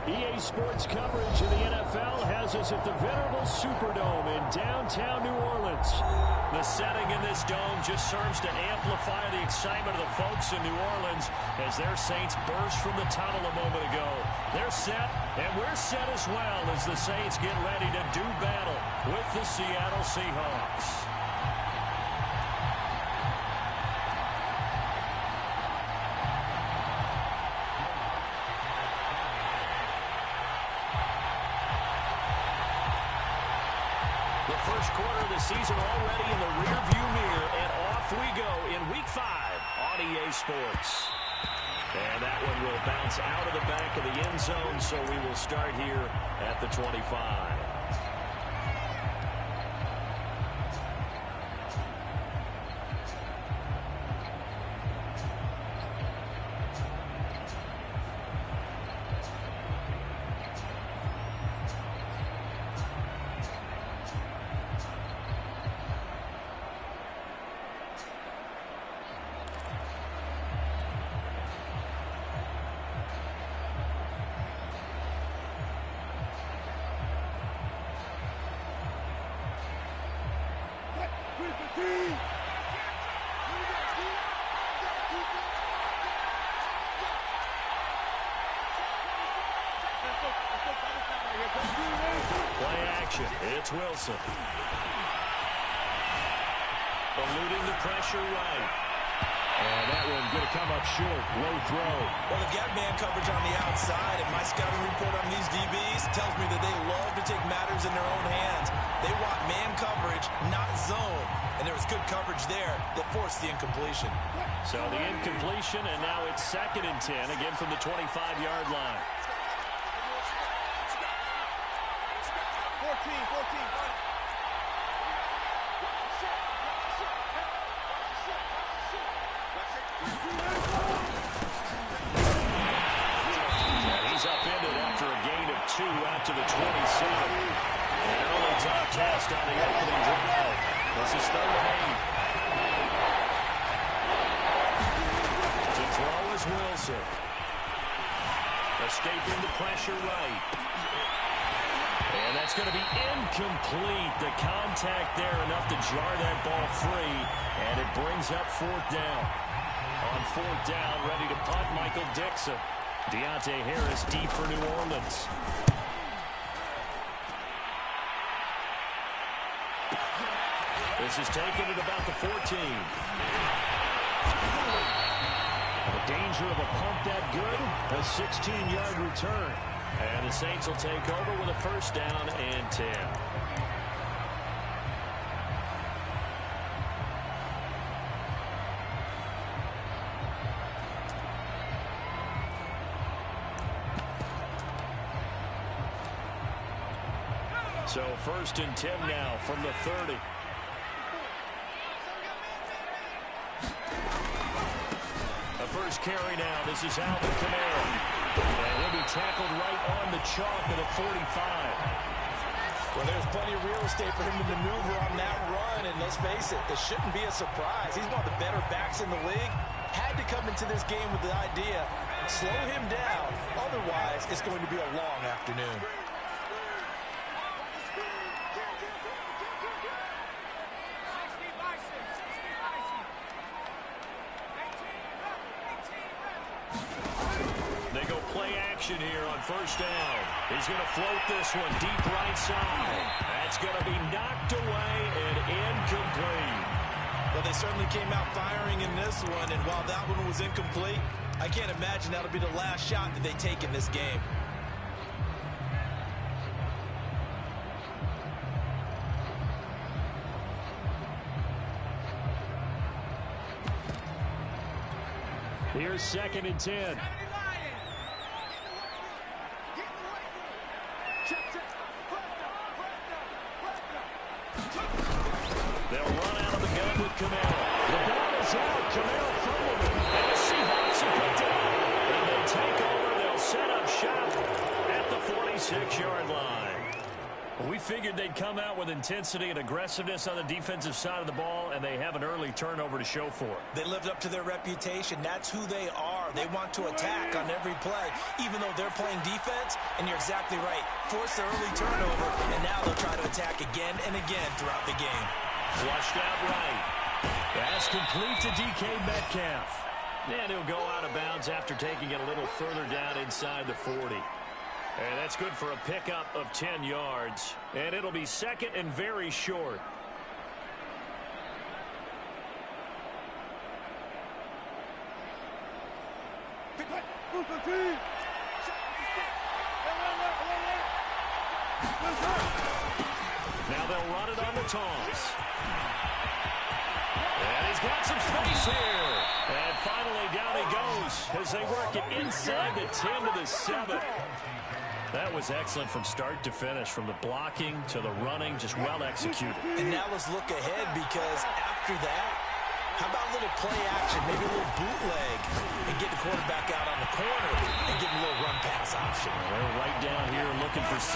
EA Sports coverage of the NFL has us at the venerable Superdome in downtown New Orleans. The setting in this dome just serves to amplify the excitement of the folks in New Orleans as their Saints burst from the tunnel a moment ago. They're set, and we're set as well as the Saints get ready to do battle with the Seattle Seahawks. First quarter of the season already in the rearview mirror, and off we go in Week 5 on EA Sports. And that one will bounce out of the back of the end zone, so we will start here at the 25. Play action. It's Wilson. Eluding the pressure right. And that one going to come up short. Low throw. Well, they've got man coverage on the outside, and my scouting report on these DBs tells me that they love to take matters in their own hands. They want man coverage, not zone. And there was good coverage there that forced the incompletion. So the incompletion, and now it's 2nd and 10, again from the 25-yard line. 14. He's upended after a gain of 2 out to the 27. An early tough test on the opening drive. This is 3rd and 8. To throw is Wilson. Escaping the pressure right. And that's going to be incomplete. The contact there enough to jar that ball free. And it brings up 4th down. On 4th down, ready to punt, Michael Dixon. Deontay Harris deep for New Orleans. This is taken at about the 14. The danger of a pump that good, a 16-yard return. And the Saints will take over with a 1st down and 10. So 1st and 10 now from the 30. The first carry now. This is Alvin Kamara. And he'll be tackled right on the chalk of the 45. Well, there's plenty of real estate for him to maneuver on that run. And let's face it, it shouldn't be a surprise. He's one of the better backs in the league. Had to come into this game with the idea, slow him down. Otherwise, it's going to be a long afternoon. Here on 1st down. He's going to float this one deep right side. That's going to be knocked away and incomplete. Well, they certainly came out firing in this one, and while that one was incomplete, I can't imagine that'll be the last shot that they take in this game. Here's 2nd and 10. They'll run out of the gun with Kamara. The ball is out. Kamara fumbled it. And the Seahawks have picked it up. And they take over. They'll set up shop at the 46-yard line. Well, we figured they'd come out with intensity and aggressiveness on the defensive side of the ball, and they have an early turnover to show for it. They lived up to their reputation. That's who they are. They want to attack on every play, even though they're playing defense. And you're exactly right. Force the early turnover, and now they'll try to attack again and again throughout the game. Flushed out right. Pass complete to DK Metcalf. And he'll go out of bounds after taking it a little further down inside the 40. And that's good for a pickup of 10 yards. And it'll be second and very short. Now they'll run it on the toss. And he's got some space here. And finally down he goes as they work it inside the 10 to the 7. That was excellent from start to finish, from the blocking to the running, just well executed. And now let's look ahead, because after that, how about a little play action, maybe a little bootleg, and get the quarterback out on the corner and get a little run pass option. Well, they're right down here looking for 6.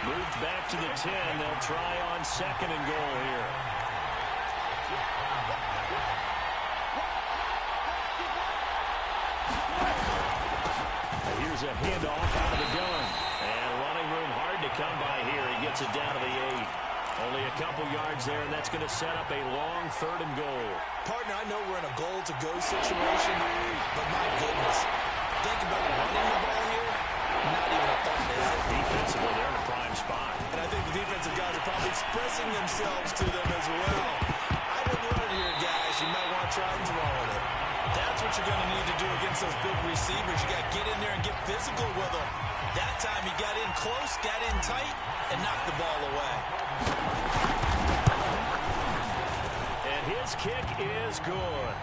Moved back to the 10. They'll try on second and goal here. Here's a handoff out of the gun. And running room hard to come by here. He gets it down to the 8. Only a couple yards there, and that's going to set up a long third and goal. Partner, I know we're in a goal-to-go situation, but my goodness, think about running the ball here. Not even a thought, is it? Defensively, they're in a prime spot. And I think the defensive guys are probably expressing themselves to them as well. I wouldn't run it here, guys. You might want to try and throw it. That's what you're going to need to do against those big receivers. You got to get in there and get physical with them. That time he got in close, got in tight, and knocked the ball away. And his kick is good.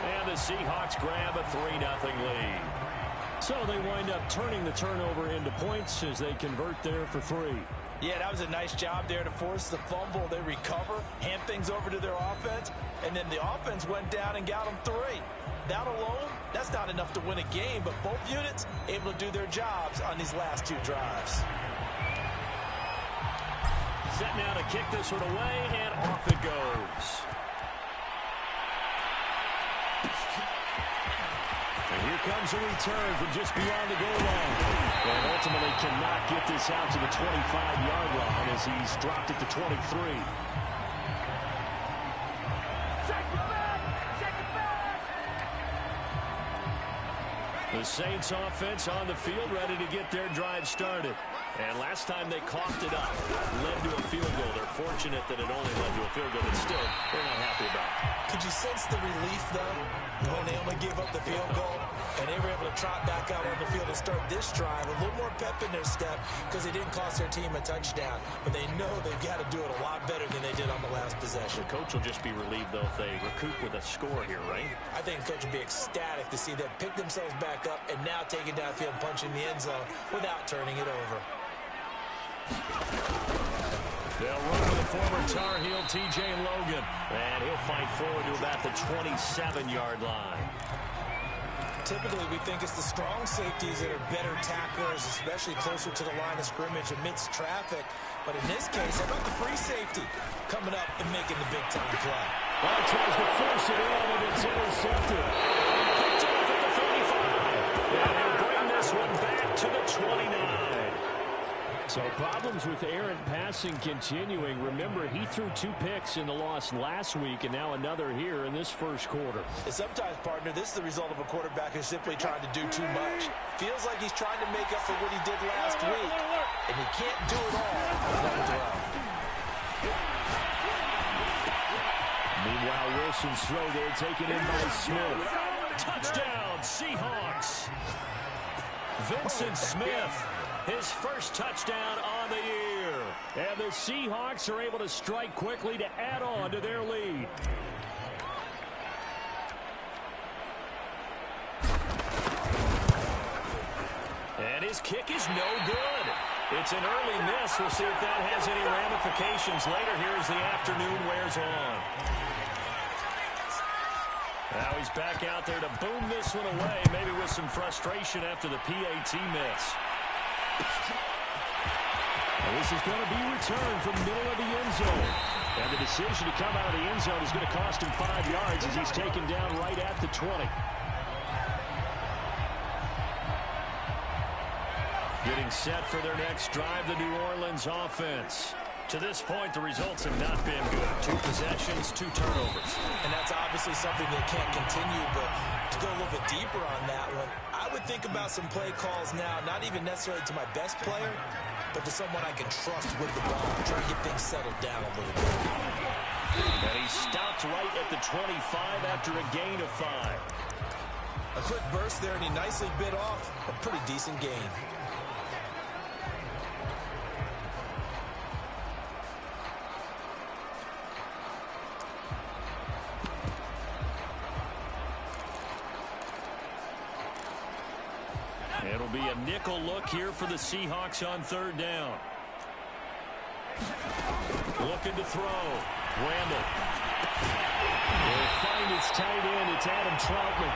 And the Seahawks grab a 3-0 lead. So they wind up turning the turnover into points as they convert there for 3. Yeah, that was a nice job there to force the fumble. They recover, hand things over to their offense, and then the offense went down and got them 3. That alone, that's not enough to win a game, but both units able to do their jobs on these last 2 drives. Set now to kick this one away, and off it goes. And here comes a return from just beyond the goal line. And ultimately cannot get this out to the 25-yard line as he's dropped it to 23. The Saints offense on the field, ready to get their drive started. And last time they coughed it up, led to a field goal. They're fortunate that it only led to a field goal, but still, they're not happy about it. Could you sense the relief, though, when they only gave up the field goal? And they were able to trot back out on the field and start this drive. A little more pep in their step because they didn't cost their team a touchdown. But they know they've got to do it a lot better than they did on the last possession. The coach will just be relieved, though, if they recoup with a score here, right? I think the coach will be ecstatic to see them pick themselves back up and now take it downfield and punch in the end zone without turning it over. They'll run with the former Tar Heel T.J. Logan, and he'll fight forward to about the 27-yard line. Typically, we think it's the strong safeties that are better tacklers, especially closer to the line of scrimmage amidst traffic. But in this case, how about the free safety coming up and making the big-time play? Well, tries to force it in, and it's intercepted. Picked off at the 35. And he'll bring this one back to the 29. So problems with errant passing continuing. Remember, he threw 2 picks in the loss last week, and now another here in this first quarter. And sometimes, partner, this is the result of a quarterback who's simply trying to do too much. Feels like he's trying to make up for what he did last week, and he can't do it all with one throw. Meanwhile, Wilson's throw there taken in by Smith. Touchdown, Seahawks. Vincent Smith. His first touchdown on the year. And the Seahawks are able to strike quickly to add on to their lead. And his kick is no good. It's an early miss. We'll see if that has any ramifications later here as the afternoon wears on. Now he's back out there to boom this one away, maybe with some frustration after the PAT miss. And this is going to be returned from the middle of the end zone. And the decision to come out of the end zone is going to cost him 5 yards as he's taken down right at the 20. Getting set for their next drive, the New Orleans offense. To this point, the results have not been good. 2 possessions, 2 turnovers. And that's obviously something that can't continue, but to go a little bit deeper on that one, I would think about some play calls now, not even necessarily to my best player, but to someone I can trust with the ball, try to get things settled down a little bit. And he stopped right at the 25 after a gain of 5. A quick burst there, and he nicely bit off a pretty decent gain. It'll be a nickel look here for the Seahawks on 3rd down. Looking to throw. Randall. Will find his tight end. It's Adam Troutman.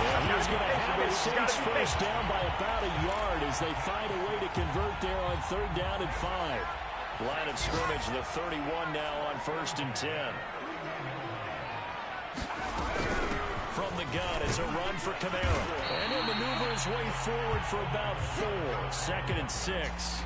And he's going to have his Saints first down by about a yard as they find a way to convert there on 3rd down and 5. Line of scrimmage, the 31 now on 1st and 10. From the gun, it's a run for Kamara. And he'll maneuver his way forward for about 4. 2nd and 6.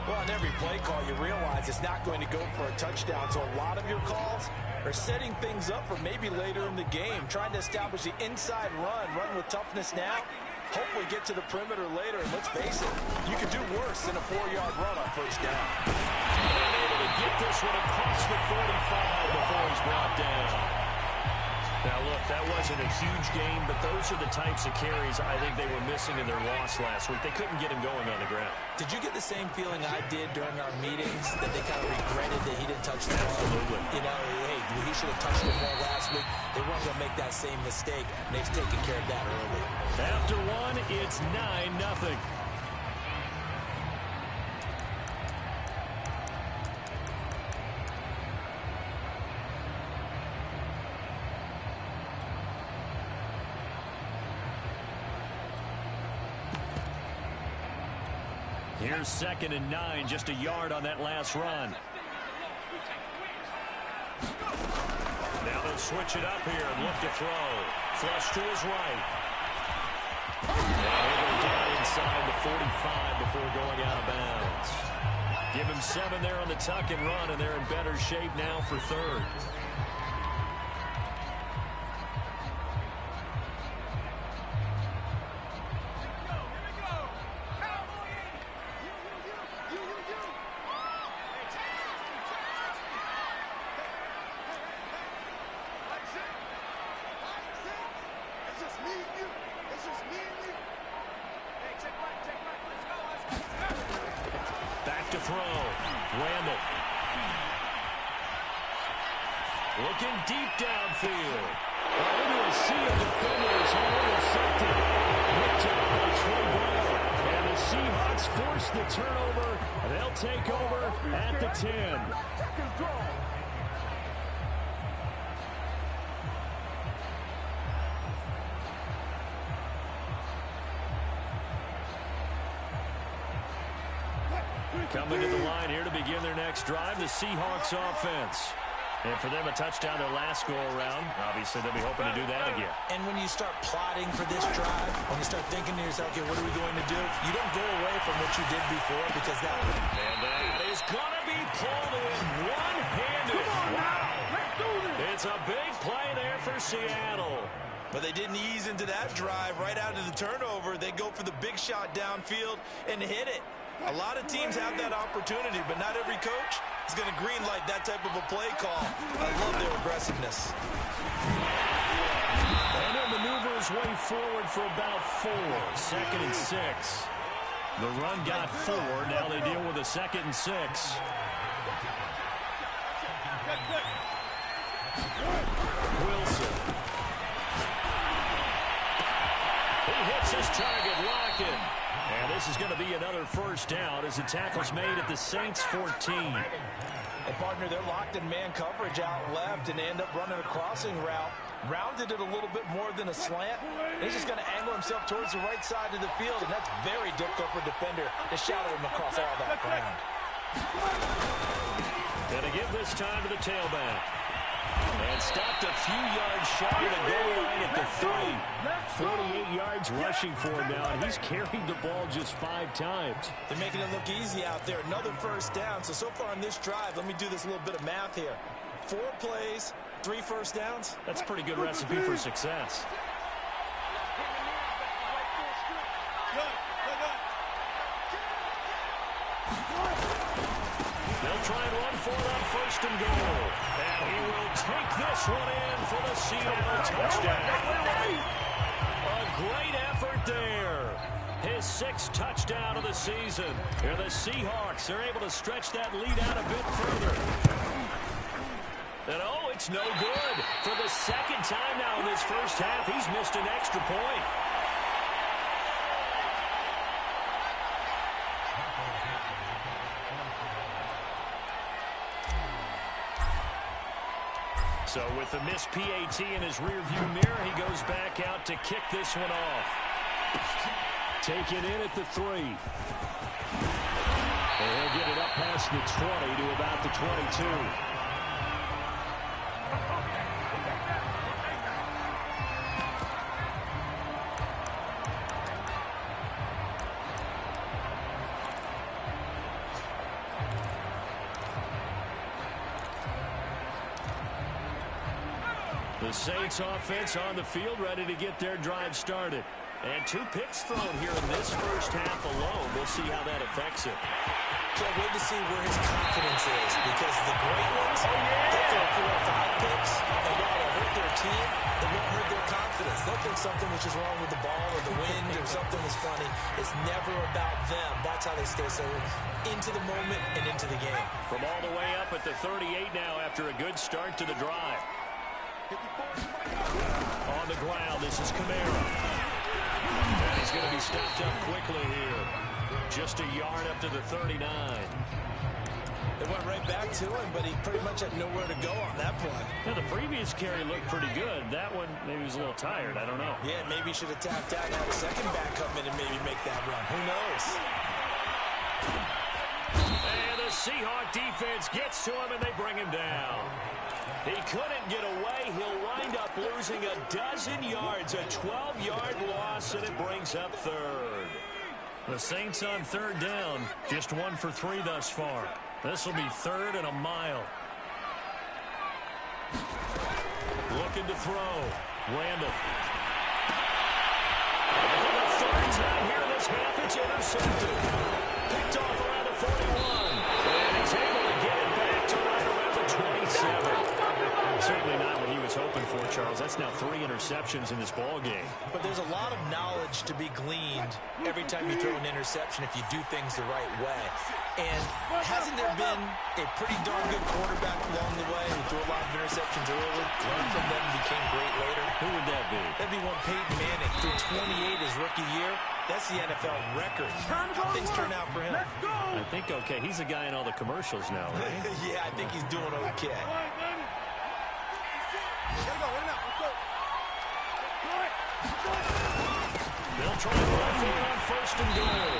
Well, on every play call, you realize it's not going to go for a touchdown. So a lot of your calls are setting things up for maybe later in the game, trying to establish the inside run with toughness now, hopefully get to the perimeter later. And let's face it, you could do worse than a 4-yard run on 1st down. And able to get this one across the 45 before he's brought down. Now, look, that wasn't a huge game, but those are the types of carries I think they were missing in their loss last week. They couldn't get him going on the ground. Did you get the same feeling I did during our meetings, that they kind of regretted that he didn't touch the ball? Absolutely. You know, hey, he should have touched it more last week. They weren't going to make that same mistake, and they've taken care of that early. After 1, it's 9-0. Here's 2nd and 9, just a yard on that last run. Now they'll switch it up here and look to throw. Flush to his right. And he'll go down inside the 45 before going out of bounds. Give him 7 there on the tuck and run, and they're in better shape now for 3rd. To throw. Randall. Looking deep downfield. Into a sea of defenders and intercepted. Ripped up by Trey Brown. And the Seahawks force the turnover. And they'll take over at the 10. Coming to the line here to begin their next drive, the Seahawks offense. And for them, a touchdown their last go-around. Obviously, they'll be hoping to do that again. And when you start plotting for this drive, when you start thinking to yourself, okay, what are we going to do? You don't go away from what you did before, because that would... And that is going to be pulled in one-handed. Wow. It's a big play there for Seattle. But they didn't ease into that drive right out of the turnover. They go for the big shot downfield and hit it. A lot of teams have that opportunity, but not every coach is going to greenlight that type of a play call. I love their aggressiveness. And he'll maneuver his way forward for about 4. 2nd and 6. The run got 4. Now they deal with a 2nd and 6. Wilson. He hits his target, Lockett. And this is going to be another first down as the tackle's made at the Saints 14. And partner, they're locked in man coverage out left, and they end up running a crossing route. rounded it a little bit more than a slant. He's just going to angle himself towards the right side of the field, and that's very difficult for a defender to shadow him across all that ground. Going to give this time to the tailback. And stopped a few yards shy of the goal line at the 3. 48 yards rushing for him now, and he's carried the ball just 5 times. They're making it look easy out there. Another first down. So far on this drive, let me do this little bit of math here. 4 plays, 3 first downs. That's a pretty good recipe for success. They'll try and run for it on 1st and goal. And he will take this one in for the Seattle touchdown. A great effort there. His 6th touchdown of the season. Here the Seahawks are able to stretch that lead out a bit further. And oh, it's no good. For the 2nd time now in this first half, he's missed an extra point. So with the missed PAT in his rearview mirror, he goes back out to kick this one off. Take it in at the 3. And he'll get it up past the 20 to about the 22. The Saints offense on the field, ready to get their drive started. And 2 picks thrown here in this first half alone. We'll see how that affects it. Can't wait to see where his confidence is, because the great ones, they throw 4 or 5 picks, and while they'll hurt their team, they won't hurt their confidence. They'll think something which is wrong with the ball or the wind or something is funny. It's never about them. That's how they stay so into the moment and into the game. From all the way up at the 38 now after a good start to the drive. On the ground, this is Kamara. And he's going to be stopped up quickly here. Just a yard up to the 39. They went right back to him, but he pretty much had nowhere to go on that play. Now, the previous carry looked pretty good. That one, maybe he was a little tired. I don't know. Yeah, maybe he should have tapped out and had a second back come in and maybe make that run. Who knows? And the Seahawk defense gets to him, and they bring him down. He couldn't get away. He'll wind up losing a dozen yards, a 12-yard loss, and it brings up 3rd. The Saints on 3rd down, just 1 for 3 thus far. This will be 3rd and a mile. Looking to throw. Randall. And for the 3rd time here this half, it's intercepted. Picked off around the 41. And he's able to get it back to right around the 27. Certainly not what he was hoping for, Charles. That's now 3 interceptions in this ball game. But there's a lot of knowledge to be gleaned every time you throw an interception if you do things the right way. And hasn't there been a pretty darn good quarterback along the way who threw a lot of interceptions early, learned from them, and became great later? Who would that be? That'd be one Peyton Manning. Threw 28 his rookie year. That's the NFL record. How things turn out for him? I think, okay, he's a guy in all the commercials now, right? Yeah, I think he's doing okay. They'll try to run for it on 1st and goal.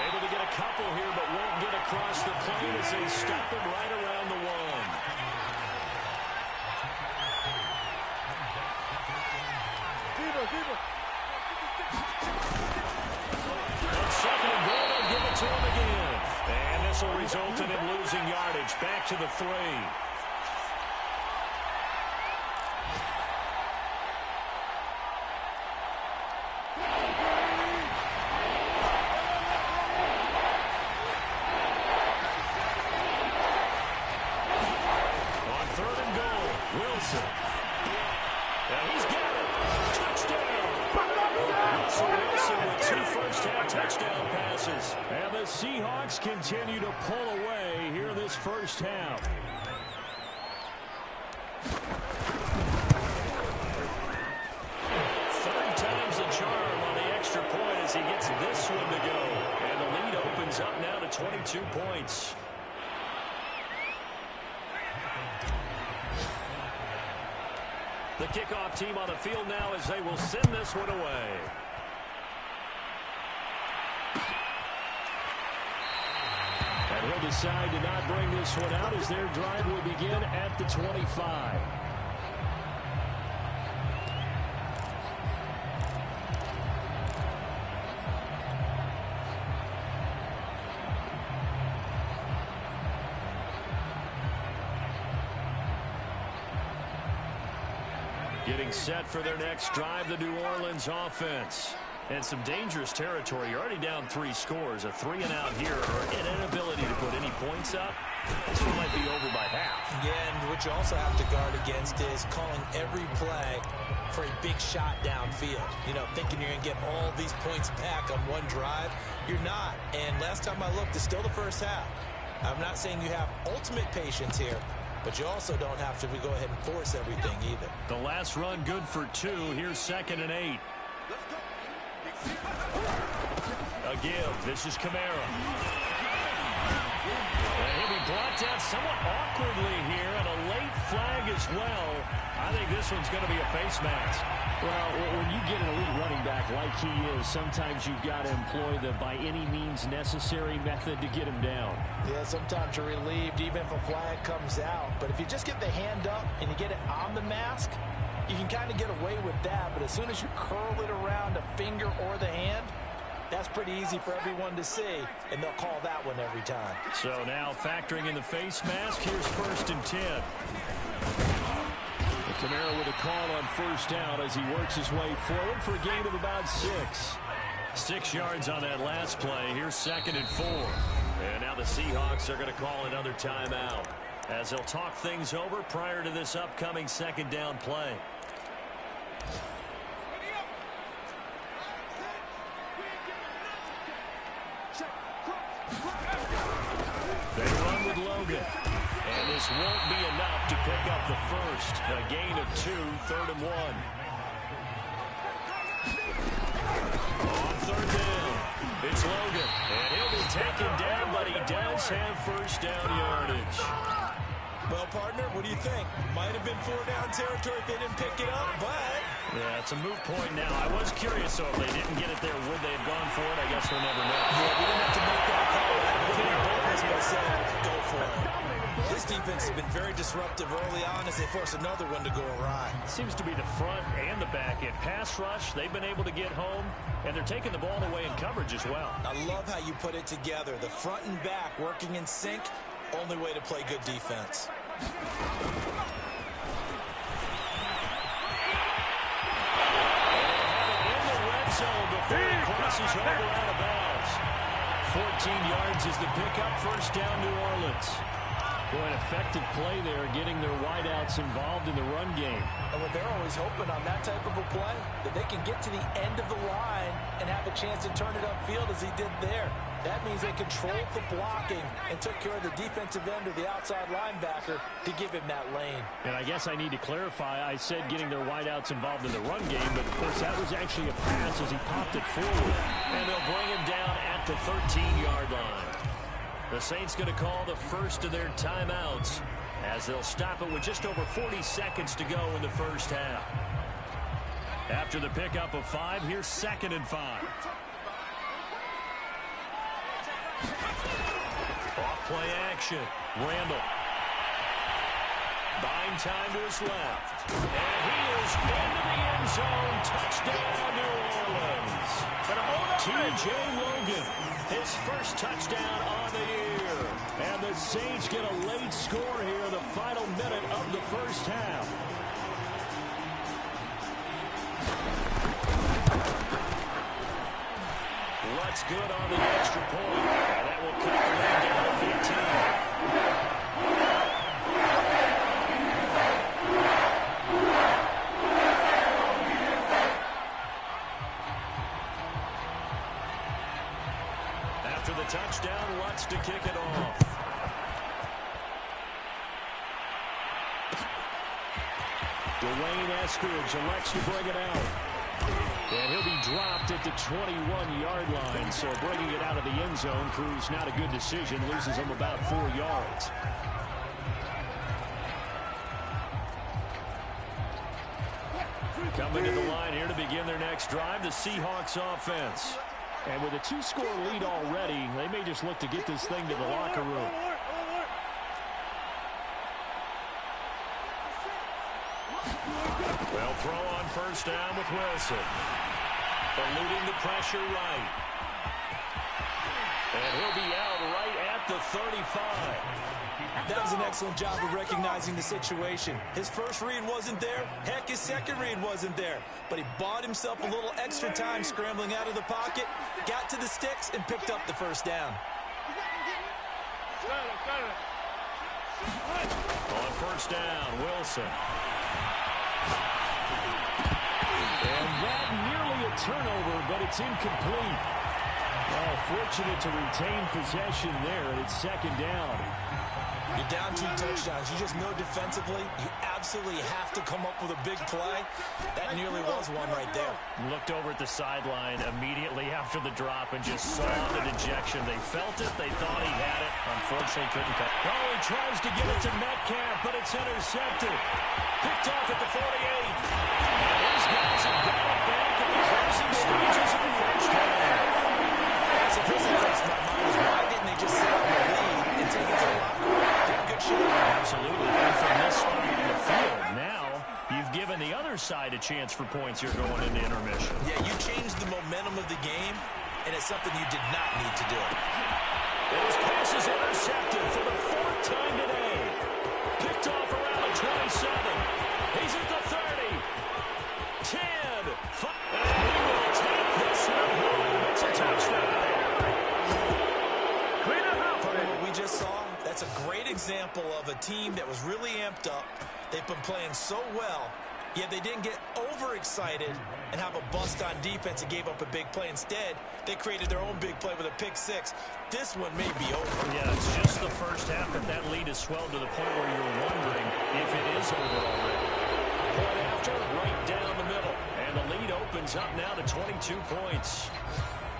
Able to get a couple here, but won't get across the plane as they stop him right around the 1. On 2nd and goal, they'll give it to him again. And this will result in him losing yardage. Back to the 3. And he's got it. Touchdown. Wilson with 2 first-half touchdown passes. And the Seahawks continue to pull away here this first half. Third time's the charm on the extra point as he gets this one to go. And the lead opens up now to 22 points. The kickoff team on the field now as they will send this one away. And he'll decide to not bring this one out as their drive will begin at the 25. Getting set for their next drive, the New Orleans offense. And some dangerous territory. You're already down 3 scores. A 3-and-out here or an inability to put any points up. This one might be over by half. Yeah, and what you also have to guard against is calling every play for a big shot downfield. You know, thinking you're going to get all these points back on one drive. You're not. And last time I looked, it's still the first half. I'm not saying you have ultimate patience here, but you also don't have to go ahead and force everything either. The last run good for 2. Here's 2nd and 8. A give. This is Kamara. And he'll be brought down somewhat awkwardly here, and a late flag as well. I think this one's going to be a face mask. Well, when you get an elite running back like he is, sometimes you've got to employ the by any means necessary method to get him down. Yeah, sometimes you're relieved even if a flag comes out. But if you just get the hand up and you get it on the mask, you can kind of get away with that. But as soon as you curl it around a finger or the hand, that's pretty easy for everyone to see, and they'll call that one every time. So now factoring in the face mask, here's 1st and 10. Kamara with a call on 1st down as he works his way forward for a gain of about 6. 6 yards on that last play. Here's 2nd and 4. And now the Seahawks are going to call another timeout as they'll talk things over prior to this upcoming 2nd down play. They run with Logan. And this won't be enough to pick up the first. A gain of 2, 3rd and 1. On 3rd down, it's Logan. And he'll be taken down, but he does have 1st down yardage. Well, partner, what do you think? Might have been 4-down territory if they didn't pick it up, but... Yeah, it's a moot point now. I was curious, so if they didn't get it there, would they have gone for it? I guess we'll never know. Yeah, we didn't have to make that call. I think both of us would have said, go for it. This defense has been very disruptive early on as they force another one to go awry. It seems to be the front and the back end. Pass rush, they've been able to get home, and they're taking the ball away in coverage as well. I love how you put it together. The front and back working in sync, only way to play good defense. In the red zone before he crosses over out of bounds. 14 yards is the pickup. 1st down, New Orleans. Boy, an effective play there, getting their wideouts involved in the run game. And what they're always hoping on that type of a play, that they can get to the end of the line and have a chance to turn it upfield as he did there. That means they controlled the blocking and took care of the defensive end or the outside linebacker to give him that lane. And I guess I need to clarify, I said getting their wideouts involved in the run game, but of course that was actually a pass as he popped it forward. And they'll bring him down at the 13-yard line. The Saints going to call the first of their timeouts as they'll stop it with just over 40 seconds to go in the first half. After the pickup of 5, here's 2nd and 5. Off-play action. Randall. Buying time to his left. And he is into the end zone. Touchdown, New Orleans. T.J. Logan, his first touchdown on the year. And the Saints get a late score here in the final minute of the first half. Lutz good on the extra point. And that will cut the lead down to 15. After the touchdown, Lutz to kick it off. Dwayne Eskridge elects to bring it out. And he'll be dropped at the 21-yard line, so bringing it out of the end zone proves not a good decision. Loses him about 4 yards. Coming to the line here to begin their next drive, the Seahawks offense. And with a 2-score lead already, they may just look to get this thing to the locker room. They'll throw on first down with Wilson. Eluding the pressure right. And he'll be out right at the 35. That was an excellent job of recognizing the situation. His first read wasn't there. Heck, his second read wasn't there. But he bought himself a little extra time scrambling out of the pocket, got to the sticks, and picked up the first down. On first down, Wilson. And that nearly a turnover, but it's incomplete. Oh, fortunate to retain possession there, and it's second down. You're down 2 touchdowns. You just know defensively you absolutely have to come up with a big play. That nearly was one right there. Looked over at the sideline immediately after the drop and just saw the dejection. They felt it. They thought he had it. Unfortunately, couldn't cut. Oh, he tries to get it to Metcalf, but it's intercepted. Picked off at the 48. And these guys have got it back at the closing stages of the first half. So the first thing that comes to my mind is why didn't they just sit on the lead and take it to the locker room? Absolutely. And from this spot on the field, now you've given the other side a chance for points here going into intermission. Yeah, you changed the momentum of the game, and it's something you did not need to do. And his pass is intercepted for the 4th time today. Picked off around the 27. He's at the 30. 10. 5. And he will take this one home. It's a touchdown. What we just saw, that's a great example of a team that was really amped up. They've been playing so well, yet they didn't get overexcited and have a bust on defense and gave up a big play. Instead, they created their own big play with a pick 6. This one may be over. Yeah, it's just the first half, but that lead has swelled to the point where you're wondering if it is over already. Point after, right down the middle. And the lead opens up now to 22 points.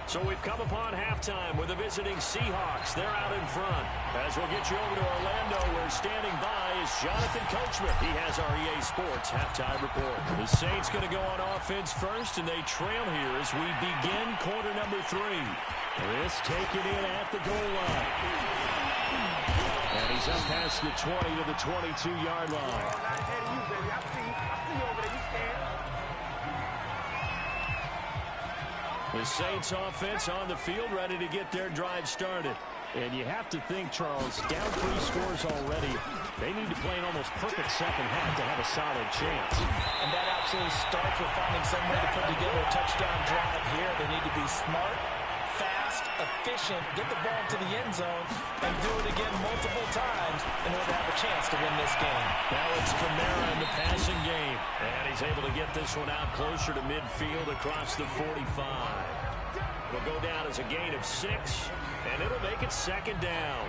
So we've come upon halftime with the visiting Seahawks. They're out in front. As we'll get you over to Orlando, where standing by is Jonathan Coachman. He has our EA Sports halftime report. The Saints going to go on offense first, and they trail here as we begin quarter number 3. This taken in at the goal line. And he's up past the 20 to the 22-yard line. The Saints offense on the field, ready to get their drive started. And you have to think, Charles, down 3 scores already. They need to play an almost perfect second half to have a solid chance. And that absolutely starts with finding some way to put together a touchdown drive here. They need to be smart, fast, efficient, get the ball to the end zone, and do it again multiple times in order to have a chance to win this game. Now it's Kamara in the passing game. And he's able to get this one out closer to midfield across the 45. It'll go down as a gain of 6, and it'll make it second down.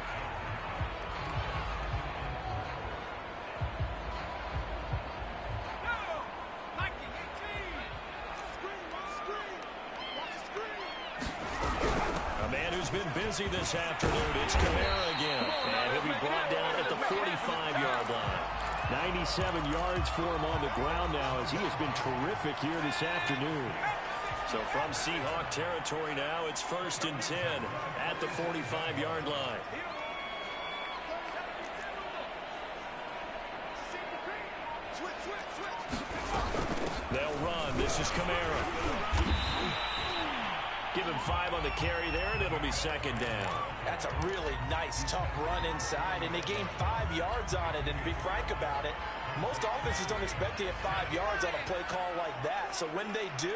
A man who's been busy this afternoon, it's Kamara again. And he'll be brought down at the 45-yard line. 97 yards for him on the ground now, as he has been terrific here this afternoon. So from Seahawk territory now, it's 1st and 10 at the 45-yard line. They'll run. This is Kamara. Give him 5 on the carry there, and it'll be second down. That's a really nice, tough run inside, and they gained 5 yards on it. And to be frank about it, most offenses don't expect to get 5 yards on a play call like that. So when they do,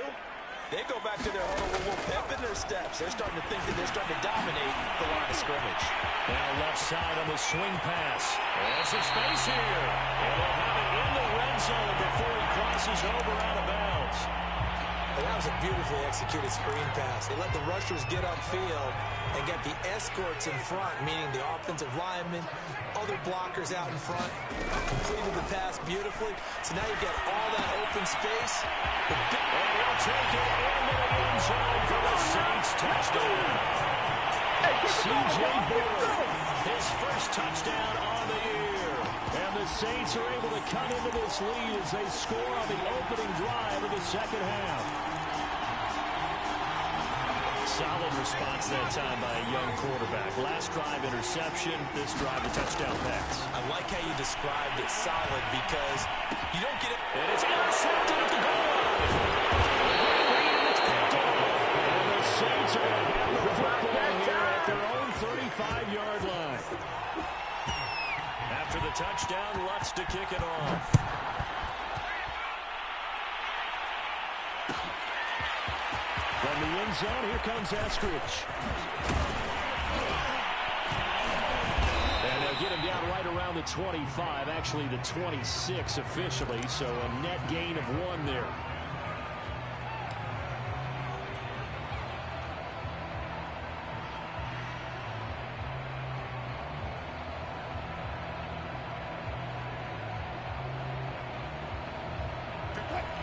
they go back to their huddle with a little pep in their steps. They're starting to think that they're starting to dominate the line of scrimmage. Now left side on the swing pass. There's some space here. And they'll have it in the red zone before he crosses over out of bounds. And that was a beautifully executed screen pass. They let the rushers get upfield and get the escorts in front, meaning the offensive linemen, other blockers out in front. Completed the pass beautifully. So now you've got all that open space. And he'll take it into the end zone for the Saints touchdown. C.J. Buller, his first touchdown on the year. And the Saints are able to cut into this lead as they score on the opening drive of the second half. Solid response that time by a young quarterback. Last drive interception, this drive a touchdown pass. I like how you described it, solid, because you don't get it. And it's intercepted at the goal line. And the Saints are going to have the football here at their own 35-yard line. After the touchdown, Lutz to kick it off. From the end zone, here comes Eskridge. And they'll get him down right around the 25, actually the 26 officially, so a net gain of 1 there.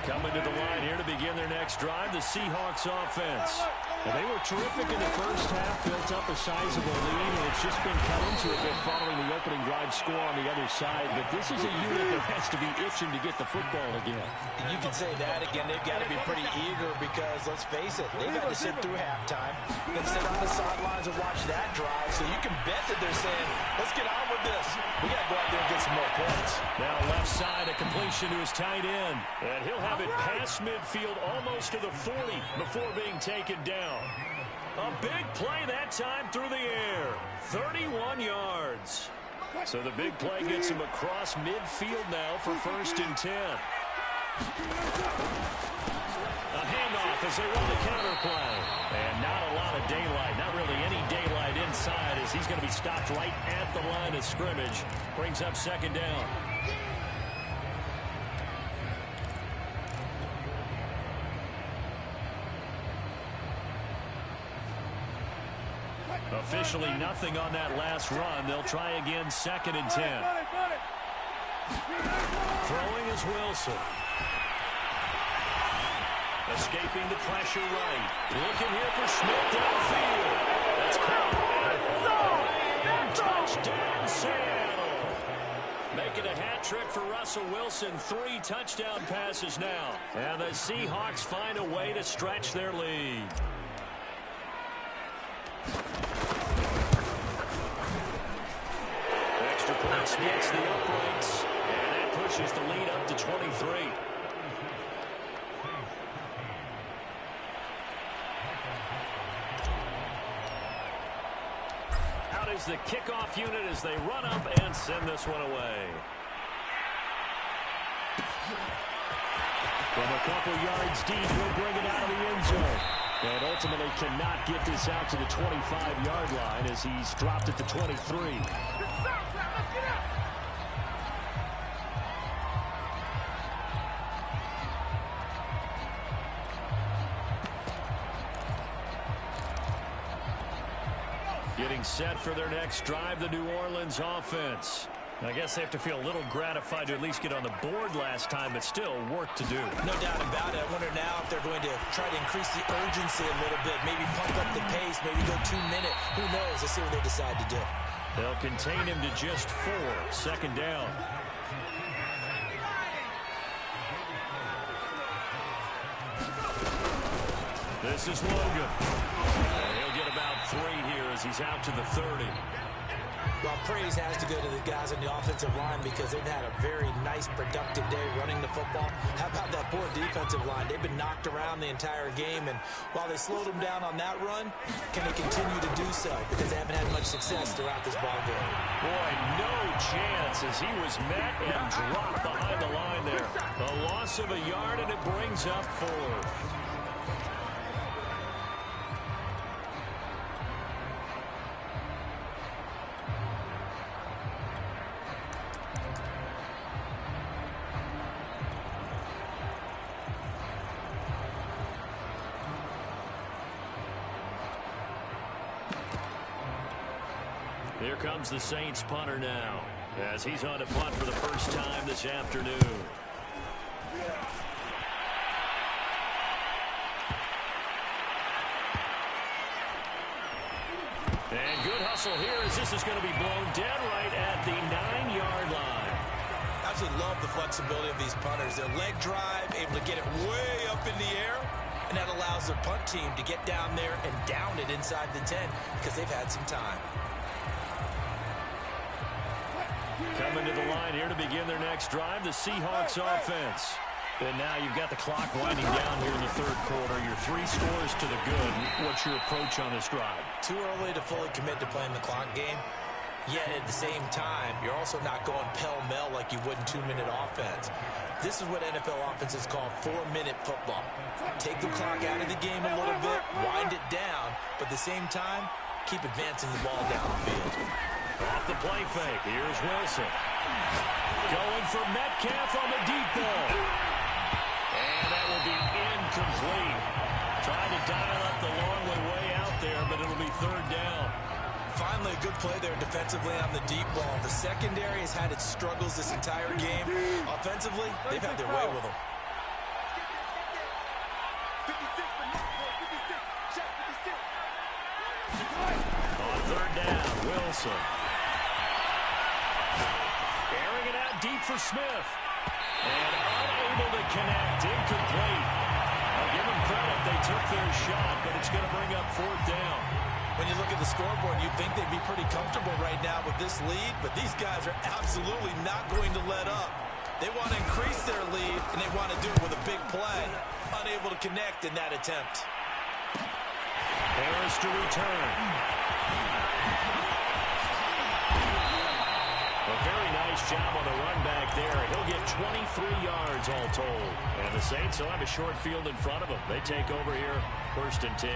Coming to the line here to begin their next drive, the Seahawks offense. And they were terrific in the first half, built up a sizable lead, and it's just been cut into a bit following the opening drive score on the other side. But this is a unit that has to be itching to get the football again. You can say that again. They've got to be pretty eager because, let's face it, they've had to sit through halftime, then sit on the sidelines and watch that drive. So you can bet that they're saying, let's get on with this. We got to go out there and get some more points. Now left side, a completion to his tight end. And he'll have it past midfield almost to the 40 before being taken down. A big play that time through the air. 31 yards. So the big play gets him across midfield now for 1st and 10. A handoff as they run the counter play. And not a lot of daylight. Not really any daylight inside as he's going to be stopped right at the line of scrimmage. Brings up 2nd down. Officially nothing on that last run. They'll try again 2nd and 10. Throwing is Wilson. Escaping the pressure right. Looking here for Smith downfield. That's caught. Touchdown Seattle. Making a hat trick for Russell Wilson. 3 touchdown passes now. And the Seahawks find a way to stretch their lead. Extra point splits the uprights, and that pushes the lead up to 23. Out is the kickoff unit as they run up and send this one away. From a couple yards deep, he'll bring it out of the end zone. And ultimately cannot get this out to the 25-yard line as he's dropped at the 23. Getting set for their next drive, the New Orleans offense. I guess they have to feel a little gratified to at least get on the board last time, but still work to do. No doubt about it. I wonder now if they're going to try to increase the urgency a little bit, maybe pump up the pace, maybe go 2-minute. Who knows? Let's see what they decide to do. They'll contain him to just 4. 2nd down. This is Logan. And he'll get about 3 here as he's out to the 30. Well, praise has to go to the guys on the offensive line because they've had a very nice, productive day running the football. How about that poor defensive line? They've been knocked around the entire game, and while they slowed them down on that run, can they continue to do so? Because they haven't had much success throughout this ball game. Boy, no chance as he was met and dropped behind the line there. A loss of a yard, and it brings up 4th. Here comes the Saints punter now as he's on to punt for the first time this afternoon. And good hustle here as this is going to be blown dead right at the 9-yard line. absolutely love the flexibility of these punters. Their leg drive, able to get it way up in the air, and that allows their punt team to get down there and down it inside the 10 because they've had some time. Coming to the line here to begin their next drive, the Seahawks offense. And now you've got the clock winding down here in the third quarter. Your 3 scores to the good. What's your approach on this drive? Too early to fully commit to playing the clock game. Yet at the same time, you're also not going pell-mell like you would in 2-minute offense. This is what NFL offenses call 4-minute football. Take the clock out of the game a little bit, wind it down, but at the same time, keep advancing the ball down the field. Off the play fake, here's Wilson. Going for Metcalf on the deep ball. And that will be incomplete. Trying to dial up the long way out there, but it'll be third down. Finally, a good play there defensively on the deep ball. The secondary has had its struggles this entire game. Offensively, they've had their way with them. On third down, Wilson. Airing it out deep for Smith. And unable to connect, incomplete. I'll give them credit, they took their shot, but it's going to bring up fourth down. When you look at the scoreboard, you'd think they'd be pretty comfortable right now with this lead, but these guys are absolutely not going to let up. They want to increase their lead, and they want to do it with a big play. Unable to connect in that attempt. Harris to return. A very nice job on the run back there. He'll get 23 yards all told. And the Saints will have a short field in front of them. They take over here, 1st and 10.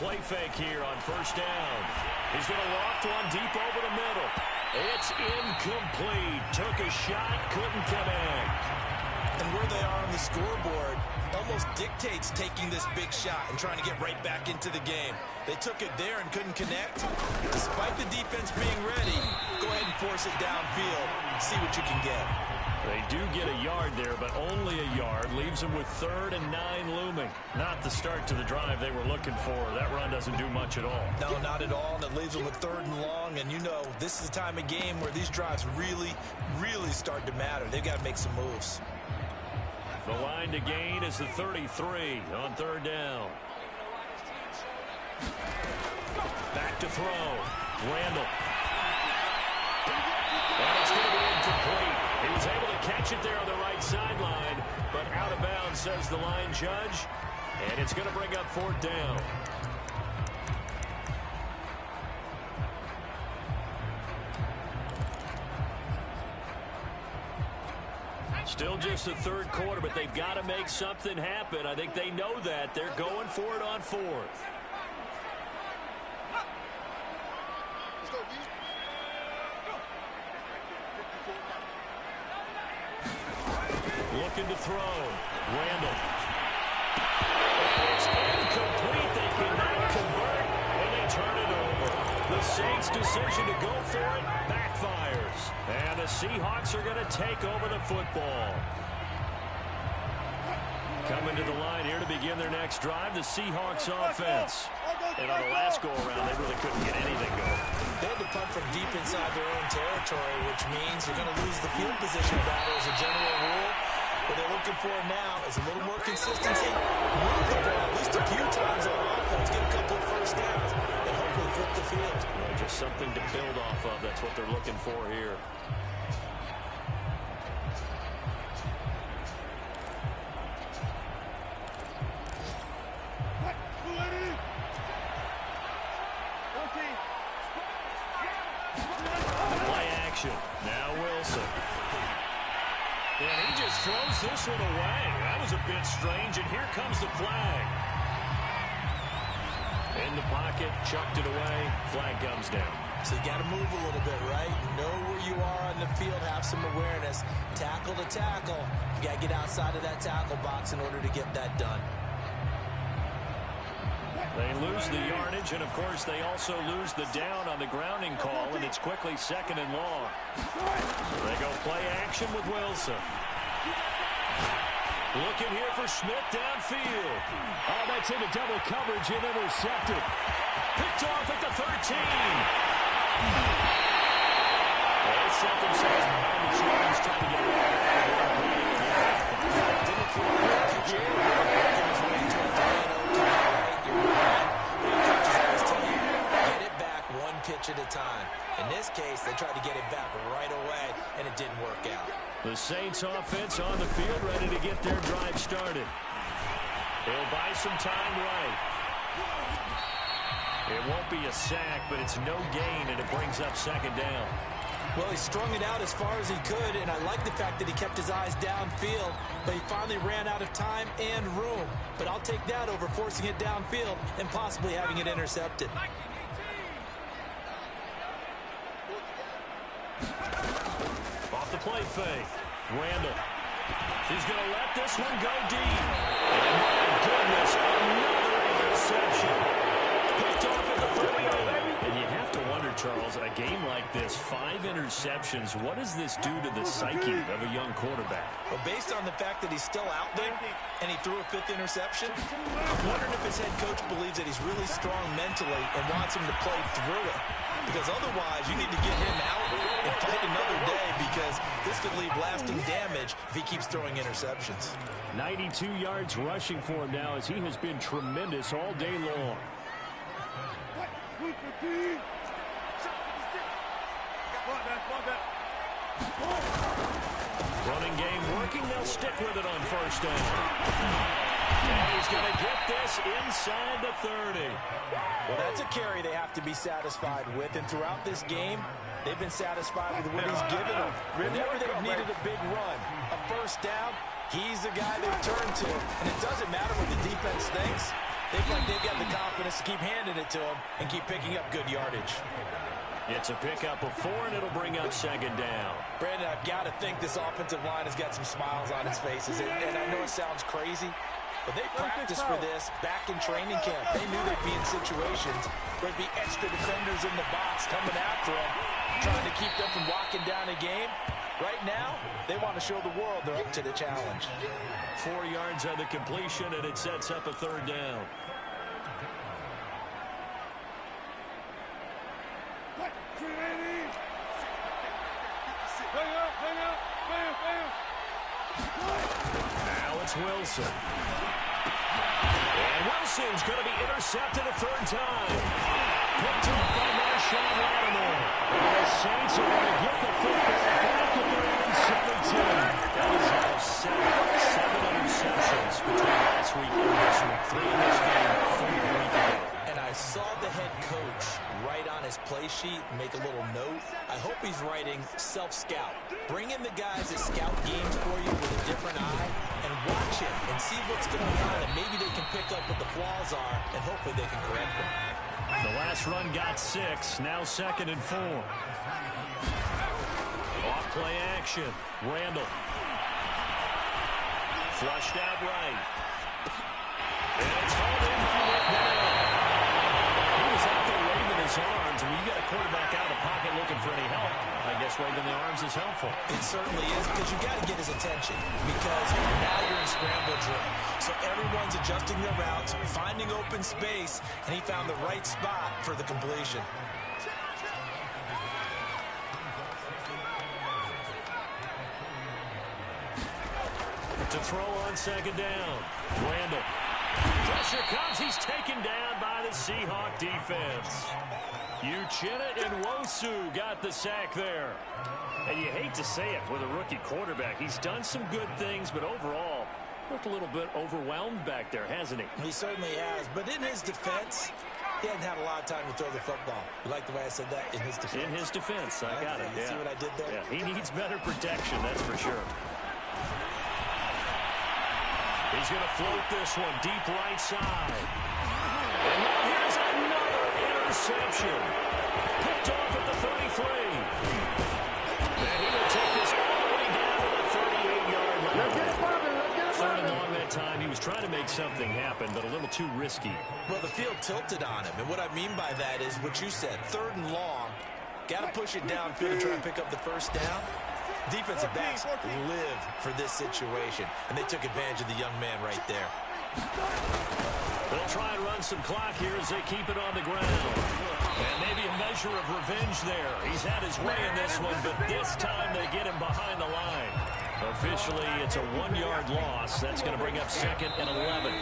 Play fake here on 1st down. He's going to loft one deep over the middle. It's incomplete. Took a shot, couldn't connect. And where they are on the scoreboard almost dictates taking this big shot and trying to get right back into the game. They took it there and couldn't connect. Despite the defense being ready, go ahead and force it downfield. See what you can get. They do get a yard there, but only a yard. Leaves them with 3rd and 9 looming. Not the start to the drive they were looking for. That run doesn't do much at all. No, not at all, and it leaves them with 3rd and long. And you know, this is the time of game where these drives really, really start to matter. They've got to make some moves. The line to gain is the 33 on 3rd down. Back to throw. Randall. And it's going to be incomplete. He was able to catch it there on the right sideline, but out of bounds, says the line judge. And it's going to bring up 4th down. Still just the 3rd quarter, but they've got to make something happen. I think they know that. They're going for it on 4th. Looking to throw. Randall. It's incomplete. They cannot convert, and they turn it over. The Saints' decision to go for it backfires. And the Seahawks are going to take over the football. Coming to the line here to begin their next drive, the Seahawks offense. And on the last go-around, they really couldn't get anything going. They had to punt from deep inside their own territory, which means you're going to lose the field position battle as a general rule. What they're looking for now is a little more consistency. Move the ball at least a few times on offense, get a couple of 1st downs, and hopefully flip the field. Well, just something to build off of. That's what they're looking for here. Play action. Now Wilson. And he just throws this one away. That was a bit strange, and here comes the flag. In the pocket, chucked it away, flag comes down. So you got to move a little bit, right? Know where you are on the field, have some awareness. Tackle to tackle. You got to get outside of that tackle box in order to get that done. They lose the yardage, and, of course, they also lose the down on the grounding call, and it's quickly 2nd and long. So they go play action with Wilson. Looking here for Smith downfield. Oh, that's into double coverage and intercepted. Picked off at the 13. They set themselves behind the chains, trying to get it out. Didn't feel like a pitcher working his way to a 3-0 tonight. You're right. Coaches always tell you, get it back one pitch at a time. In this case, they tried to get it back right away, and it didn't work out. The Saints offense on the field, ready to get their drive started. They'll buy some time right. It won't be a sack, but it's no gain, and it brings up 2nd down. Well, he strung it out as far as he could, and I like the fact that he kept his eyes downfield, but he finally ran out of time and room. But I'll take that over forcing it downfield and possibly having it intercepted. Off the play fake. Randall. He's going to let this one go deep. And my goodness, another interception. Picked off at the 38. And you have to wonder, Charles, a game like this, 5 interceptions, what does this do to the psyche of a young quarterback? Well, based on the fact that he's still out there and he threw a 5th interception, I'm wondering if his head coach believes that he's really strong mentally and wants him to play through it. Because otherwise, you need to get him out and fight another day, because this could leave lasting damage if he keeps throwing interceptions. 92 yards rushing for him now, as he has been tremendous all day long. Running game working. They'll stick with it on 1st down. And he's going to get this inside the 30. Well, that's a carry they have to be satisfied with. And throughout this game, they've been satisfied with what he's given them. Whenever they've needed a big run, a 1st down, he's the guy they turn to. And it doesn't matter what the defense thinks. They feel like they've got the confidence to keep handing it to him and keep picking up good yardage. It's a pickup of 4, and it'll bring up 2nd down. Brandon, I've got to think this offensive line has got some smiles on its faces. And I know it sounds crazy, but they practiced for this back in training camp. They knew they'd be in situations where there'd be extra defenders in the box coming after them, trying to keep them from walking down a game. Right now, they want to show the world they're up to the challenge. 4 yards on the completion, and it sets up a 3rd down. Now it's Wilson. And Wilson's going to be intercepted a 3rd time. Picked off by Marshawn Lattimore. And the Saints are going to get the football back at their own 17. That is now 7 interceptions between last week and this week. 3 in this game, 4 a week ago. And I saw the head coach write on his play sheet, make a little note. I hope he's writing self-scout. Bring in the guys that scout games for you with a different eye and watch him and see what's going on, and maybe they can pick up what the flaws are, and hopefully they can correct them. The last run got 6, now 2nd and 4. Off play action. Randall. Flushed out right. And it's held in by McNair. He was out there waving his arms, and when you got a quarterback out of the pocket looking for any help, I guess waving the arms is helpful. It certainly is, because you got to get his attention, because now you're in scramble drill. So everyone's adjusting their routes, finding open space, and he found the right spot for the completion. To throw on 2nd down. Randall. Pressure comes. He's taken down by the Seahawk defense. Uchenna and Nwosu got the sack there. And you hate to say it with a rookie quarterback. He's done some good things, but overall, looked a little bit overwhelmed back there, hasn't he? He certainly has. But in his defense, he hasn't had a lot of time to throw the football. You like the way I said that? In his defense. In his defense. I got it. You see what I did there? Yeah, he needs better protection, that's for sure. He's going to float this one deep right side. And now here's another interception. Picked off at the 33. And he will take this all the way down to the 38-yard line. 3rd and long that time. He was trying to make something happen, but a little too risky. Well, the field tilted on him, and what I mean by that is what you said, 3rd and long. Got to push it downfield to try and pick up the first down. Defensive backs live for this situation, and they took advantage of the young man right there. They'll try and run some clock here as they keep it on the ground. And maybe a measure of revenge there. He's had his way in this one, but this time they get him behind the line. Officially, it's a 1-yard loss. That's going to bring up 2nd and 11.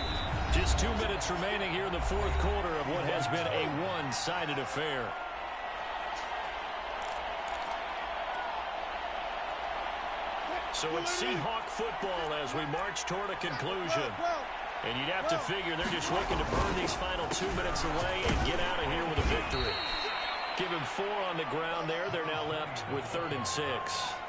Just 2 minutes remaining here in the 4th quarter of what has been a one-sided affair. So it's Seahawk football as we march toward a conclusion. And you'd have to figure they're just looking to burn these final 2 minutes away and get out of here with a victory. Give him 4 on the ground there. They're now left with 3rd and 6.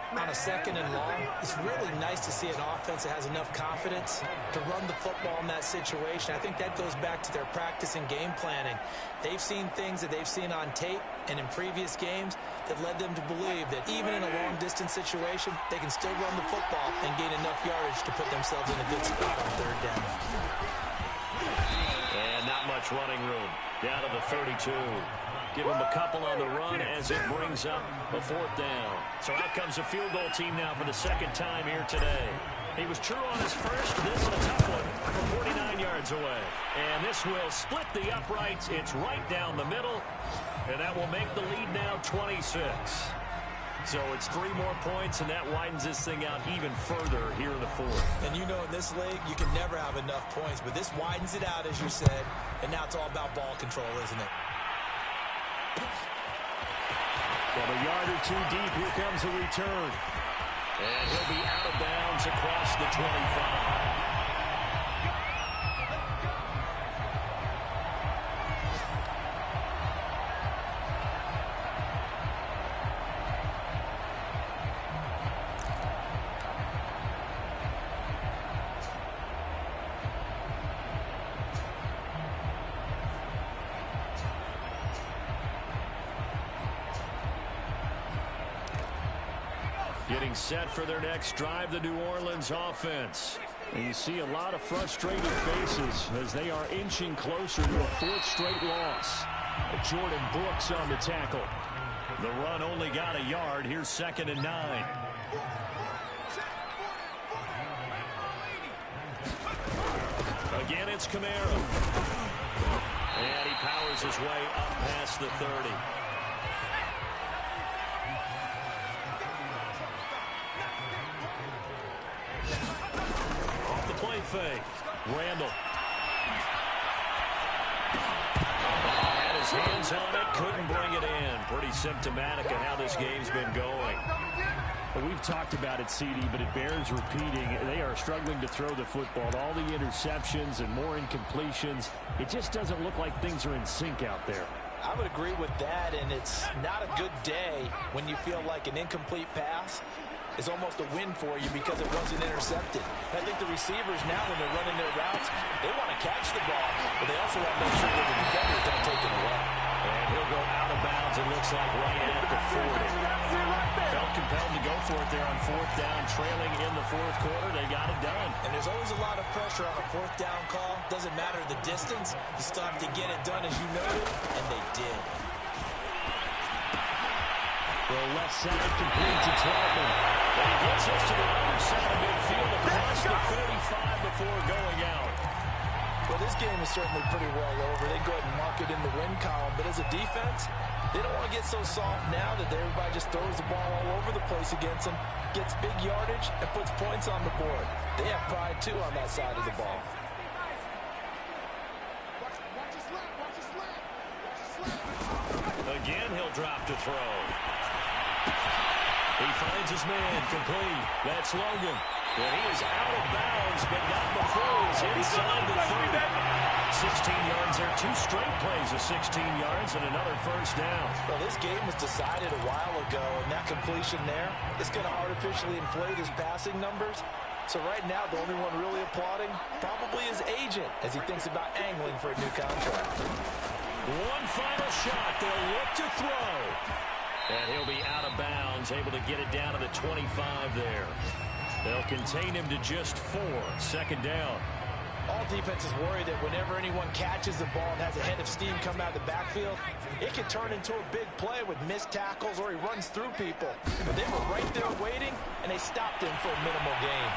On a 2nd and long, it's really nice to see an offense that has enough confidence to run the football in that situation. I think that goes back to their practice and game planning. They've seen things that they've seen on tape and in previous games that led them to believe that even in a long-distance situation, they can still run the football and gain enough yardage to put themselves in a good spot on 3rd down. And not much running room. Down to the 32. Give him a couple on the run as it brings up a 4th down. So out comes a field goal team now for the 2nd time here today. He was true on his first. This is a tough one from 49 yards away. And this will split the uprights. It's right down the middle. And that will make the lead now 26. So it's 3 more points, and that widens this thing out even further here in the 4th. And you know in this league, you can never have enough points. But this widens it out, as you said. And now it's all about ball control, isn't it? From a yard or 2 deep, here comes a return. And he'll be out of bounds across the 25. Getting set for their next drive, the New Orleans offense. And you see a lot of frustrated faces as they are inching closer to a 4th straight loss. Jordan Brooks on the tackle. The run only got a yard. Here's 2nd and 9. Again, it's Kamara. And he powers his way up past the 30. Fake. Randall. Had his hands on it, couldn't bring it in. Pretty symptomatic of how this game's been going. Well, we've talked about it, CD, but it bears repeating. They are struggling to throw the football. All the interceptions and more incompletions. It just doesn't look like things are in sync out there. I would agree with that, and it's not a good day when you feel like an incomplete pass is almost a win for you because it wasn't intercepted. I think the receivers now, when they're running their routes, they want to catch the ball, but they also want to make sure that the defenders don't take it away. And he'll go out of bounds, it looks like, right at the 40. Felt compelled to go for it there on 4th down, trailing in the 4th quarter. They got it done. And there's always a lot of pressure on a 4th down call. Doesn't matter the distance. You still have to get it done, as you noted, and they did. The left side complete to Troutman. And he gets us to the other side of midfield across the 35 before going out. Well, this game is certainly pretty well over. They go ahead and mark it in the win column. But as a defense, they don't want to get so soft now that everybody just throws the ball all over the place against them, gets big yardage, and puts points on the board. They have pride, too, on that side of the ball. Again, he'll drop to throw. He finds his man, complete. That's Logan. And he is out of bounds, but not before he's inside the 30. 16 yards there, 2 straight plays of 16 yards and another first down. Well, this game was decided a while ago, and that completion there is going to artificially inflate his passing numbers. So right now, the only one really applauding probably his agent as he thinks about angling for a new contract. One final shot. They'll look to throw. And he'll be out of bounds, able to get it down to the 25 there. They'll contain him to just 4. 2nd down. All defenses worry that whenever anyone catches the ball and has a head of steam come out of the backfield, it can turn into a big play with missed tackles or he runs through people. But they were right there waiting, and they stopped him for a minimal gain.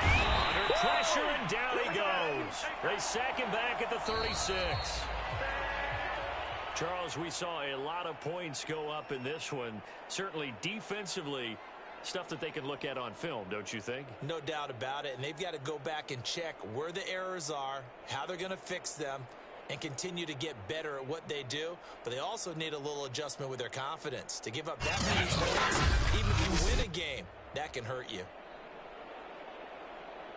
Under pressure, and down he goes. They sack him back at the 36. Charles, we saw a lot of points go up in this one. Certainly defensively, stuff that they can look at on film, don't you think? No doubt about it, and they've got to go back and check where the errors are, how they're going to fix them, and continue to get better at what they do. But they also need a little adjustment with their confidence. To give up that many points, even if you win a game, that can hurt you.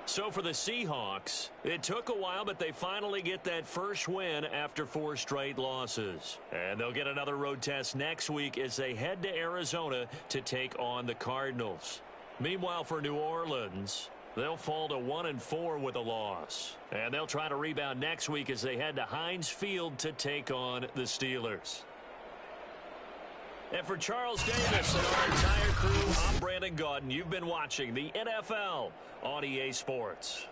So for the Seahawks, it took a while, but they finally get that first win after 4 straight losses. And they'll get another road test next week as they head to Arizona to take on the Cardinals. Meanwhile, for New Orleans, they'll fall to 1-4 with a loss. And they'll try to rebound next week as they head to Heinz Field to take on the Steelers. And for Charles Davis and our entire crew, I'm Brandon Gaudin. You've been watching the NFL on EA Sports.